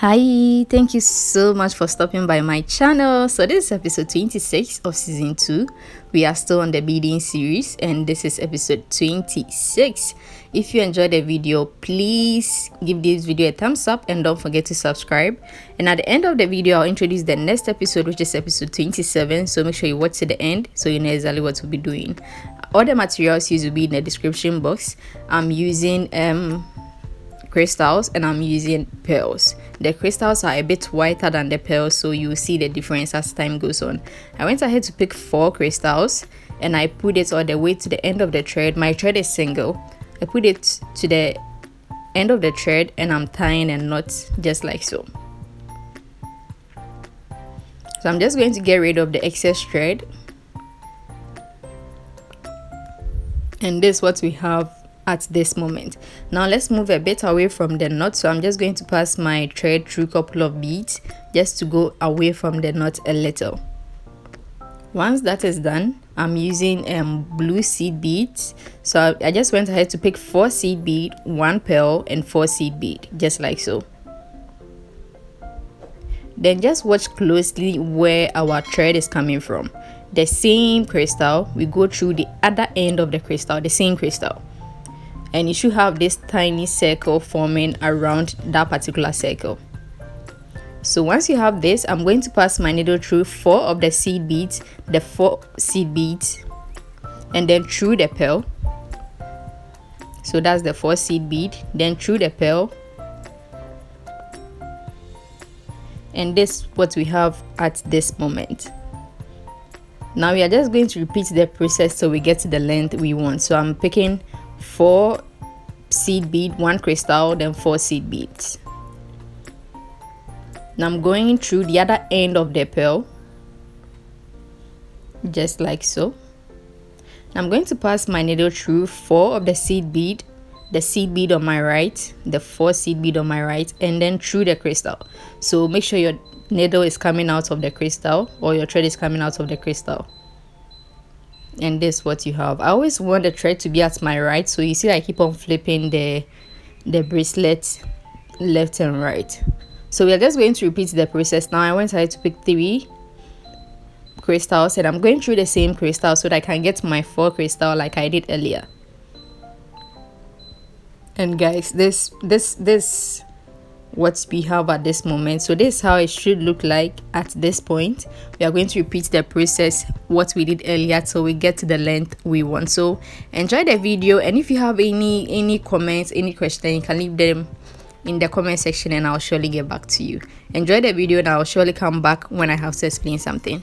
Hi, thank you so much for stopping by my channel. So this is episode 26 of season 2. We are still on the beading series and this is episode 26. If you enjoyed the video, please give this video a thumbs up and don't forget to subscribe. And at the end of the video, I'll introduce the next episode, which is episode 27. So make sure you watch to the end so you know exactly what we'll be doing. All the materials used will be in the description box. I'm using crystals and I'm using pearls. The crystals are a bit whiter than the pearls, so you'll see the difference as time goes on. I went ahead to pick 4 crystals and I put it all the way to the end of the thread. My thread is single. I put it to the end of the thread and I'm tying a knot just like so. So I'm just going to get rid of the excess thread, and this is what we have at this moment. Now let's move a bit away from the knot, so I'm just going to pass my thread through a couple of beads just to go away from the knot a little. Once that is done, I'm using blue seed beads, so I just went ahead to pick 4 seed bead, 1 pearl and 4 seed bead, just like so. Then just watch closely where our thread is coming from. The same crystal, we go through the other end of the crystal, the same crystal, and you should have this tiny circle forming around that particular circle. So once you have this, I'm going to pass my needle through 4 of the seed beads, the 4 seed beads, and then through the pearl. So that's the 4 seed bead, then through the pearl, and this is what we have at this moment. Now we are just going to repeat the process till we get to the length we want. So I'm picking 4 seed bead, 1 crystal, then 4 seed beads. Now I'm going through the other end of the pearl, just like so. I'm going to pass my needle through 4 of the seed bead, the seed bead on my right, the 4 seed bead on my right, and then through the crystal. So make sure your needle is coming out of the crystal or your thread is coming out of the crystal. And this is what you have. I always want the thread to be at my right, so you see I keep on flipping the bracelet left and right. So we are just going to repeat the process. Now I went ahead to pick 3 crystals and I'm going through the same crystal so that I can get my 4 crystal like I did earlier. And guys, this what we have at this moment. So this is how it should look like at this point. We are going to repeat the process what we did earlier till we get to the length we want. So enjoy the video, and if you have any comments, any question, you can leave them in the comment section and I'll surely get back to you. Enjoy the video and I'll surely come back when I have to explain something.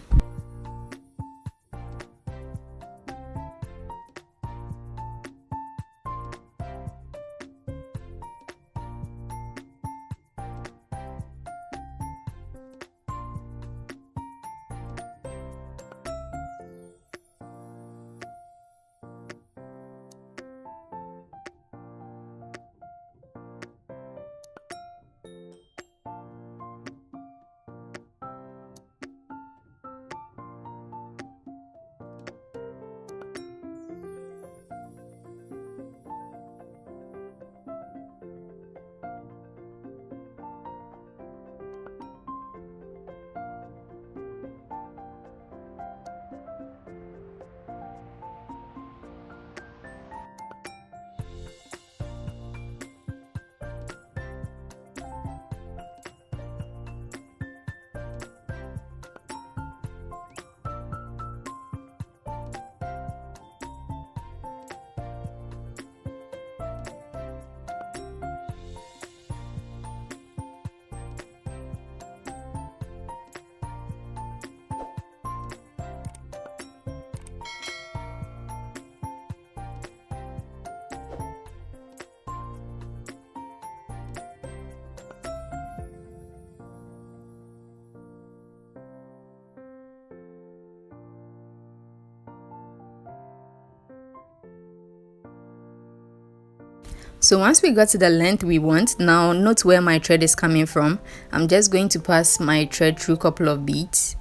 So once we got to the length we want, now note where my thread is coming from. I'm just going to pass my thread through a couple of beads.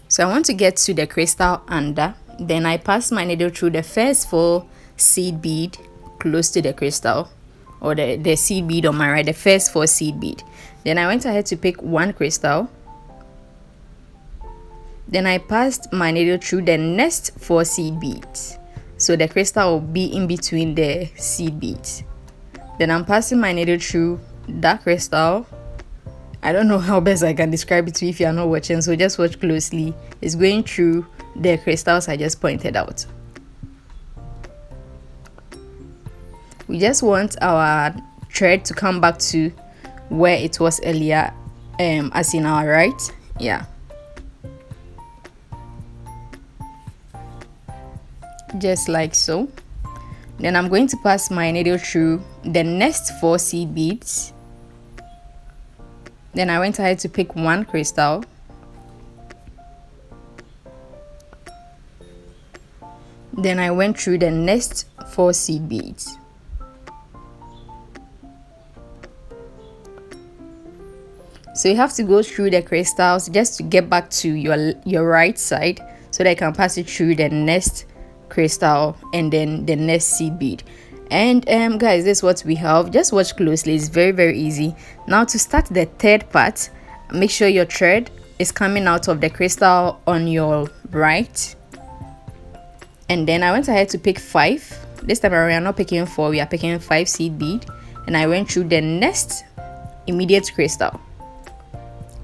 So I want to get to the crystal under, then I pass my needle through the first 4 seed bead close to the crystal, or the seed bead on my right, the first 4 seed bead. Then I went ahead to pick 1 crystal. Then I passed my needle through the next 4 seed beads, so the crystal will be in between the seed beads. Then I'm passing my needle through that crystal. I don't know how best I can describe it to you if you are not watching, so just watch closely. It's going through the crystals I just pointed out. We just want our thread to come back to where it was earlier, as in our right. Yeah, just like so. Then I'm going to pass my needle through the next 4 seed beads. Then I went ahead to pick 1 crystal. Then I went through the next 4 seed beads. So you have to go through the crystals just to get back to your right side, so that I can pass it through the next crystal and then the next seed bead. And guys, this is what we have. Just watch closely. It's very easy. Now to start the third part, make sure your thread is coming out of the crystal on your right. And then I went ahead to pick 5. This time around we are not picking 4, we are picking 5 seed bead, and I went through the next immediate crystal.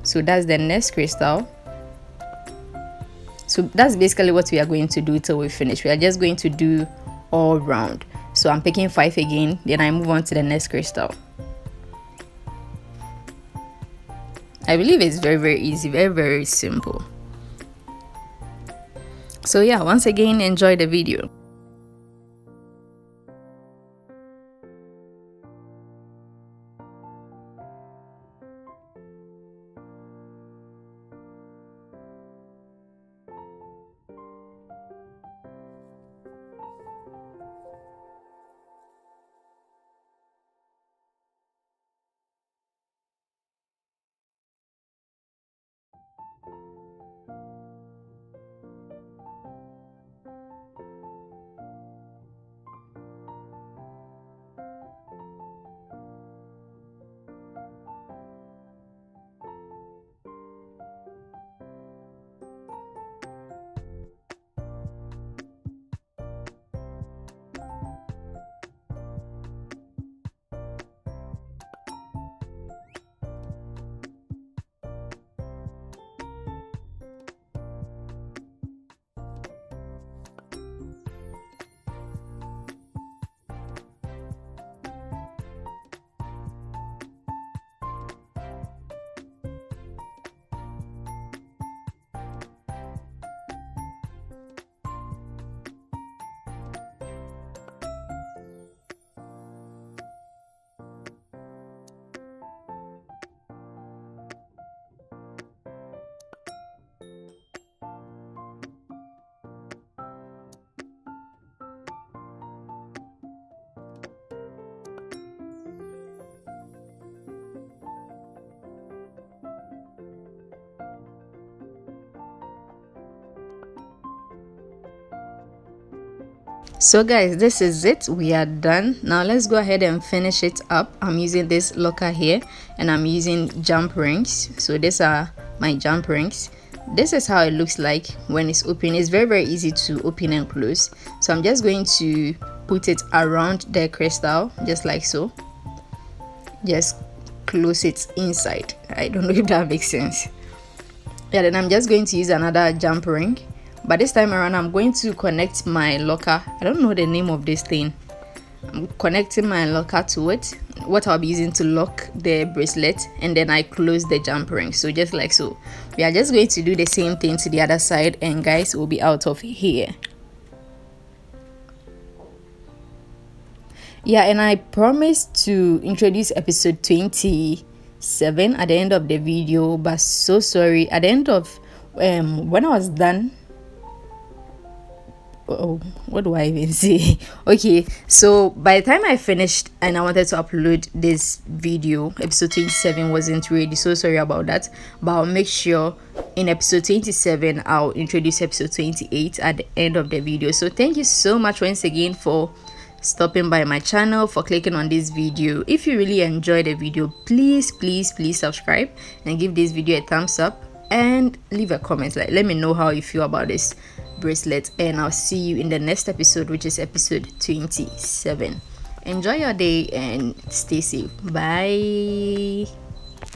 So that's the next crystal. So that's basically what we are going to do till we finish. We are just going to do all round. So I'm picking 5 again, then I move on to the next crystal. I believe it's very easy, very simple. So yeah, once again, enjoy the video. So guys, this is it. We are done. Now let's go ahead and finish it up. I'm using this locker here, and I'm using jump rings. So these are my jump rings. This is how it looks like when it's open. It's very easy to open and close. So I'm just going to put it around the crystal, just like so. Just close it inside. I don't know if that makes sense. Yeah, then I'm just going to use another jump ring, but this time around I'm going to connect my locker. I don't know the name of this thing. I'm connecting my locker to it, what I'll be using to lock the bracelet, and then I close the jump ring. So just like so. We are just going to do the same thing to the other side, and guys, we'll be out of here. Yeah, and I promised to introduce episode 27 at the end of the video, but so sorry. At the end of when I was done, oh, what do I even say? Okay, so by the time I finished and I wanted to upload this video, episode 27 wasn't ready. So sorry about that, but I'll make sure in episode 27. I'll introduce episode 28 at the end of the video. So thank you so much once again for stopping by my channel, for clicking on this video. If you really enjoyed the video, please subscribe and give this video a thumbs up and leave a comment. Like, let me know how you feel about this bracelet, and I'll see you in the next episode, which is episode 27. Enjoy your day and stay safe. Bye.